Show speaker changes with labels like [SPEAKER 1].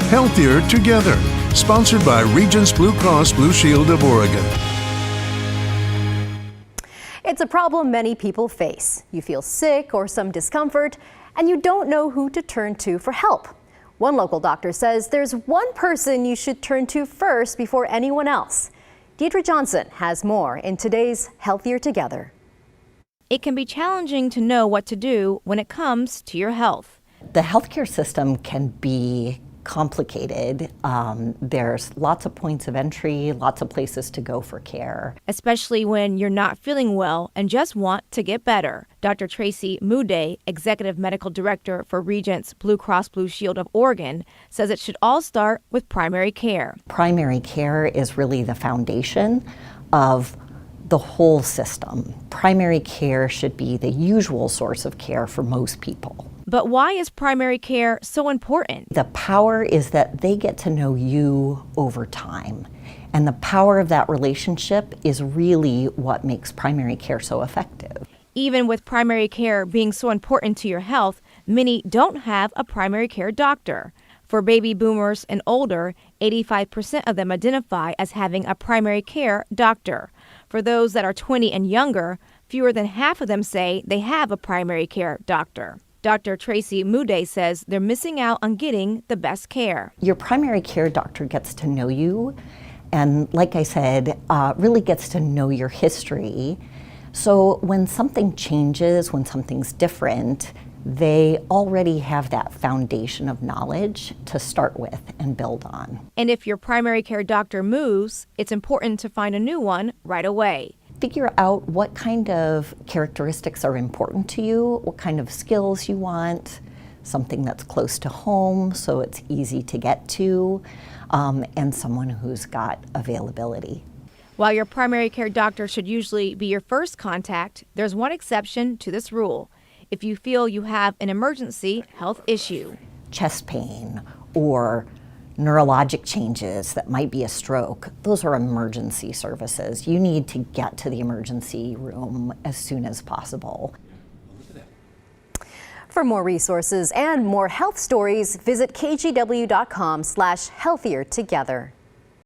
[SPEAKER 1] Healthier Together, sponsored by Regence Blue Cross Blue Shield of Oregon.
[SPEAKER 2] It's a problem many people face. You feel sick or some discomfort, and you don't know who to turn to for help. One local doctor says there's one person you should turn to first before anyone else. Deidre Johnson has more in today's Healthier Together.
[SPEAKER 3] It can be challenging to know what to do when it comes to your health.
[SPEAKER 4] The healthcare system can be complicated. There's lots of points of entry, lots of places to go for care.
[SPEAKER 3] Especially when you're not feeling well and just want to get better. Dr. Tracy Mude, Executive Medical Director for Regence Blue Cross Blue Shield of Oregon, says it should all start with primary care.
[SPEAKER 4] Primary care is really the foundation of the whole system. Primary care should be the usual source of care for most people.
[SPEAKER 3] But why is primary care so important?
[SPEAKER 4] The power is that they get to know you over time. And the power of that relationship is really what makes primary care so effective.
[SPEAKER 3] Even with primary care being so important to your health, many don't have a primary care doctor. For baby boomers and older, 85% of them identify as having a primary care doctor. For those that are 20 and younger, fewer than half of them say they have a primary care doctor. Dr. Tracy Mude says they're missing out on getting the best care.
[SPEAKER 4] Your primary care doctor gets to know you, and like I said, really gets to know your history. So when something changes, when something's different, they already have that foundation of knowledge to start with and build on.
[SPEAKER 3] And if your primary care doctor moves, it's important to find a new one right away.
[SPEAKER 4] Figure out what kind of characteristics are important to you, what kind of skills you want, something that's close to home so it's easy to get to, and someone who's got availability.
[SPEAKER 3] While your primary care doctor should usually be your first contact, there's one exception to this rule. If you feel you have an emergency health issue.
[SPEAKER 4] Chest pain or neurologic changes that might be a stroke, those are emergency services. You need to get to the emergency room as soon as possible.
[SPEAKER 2] For more resources and more health stories, visit kgw.com/healthiertogether.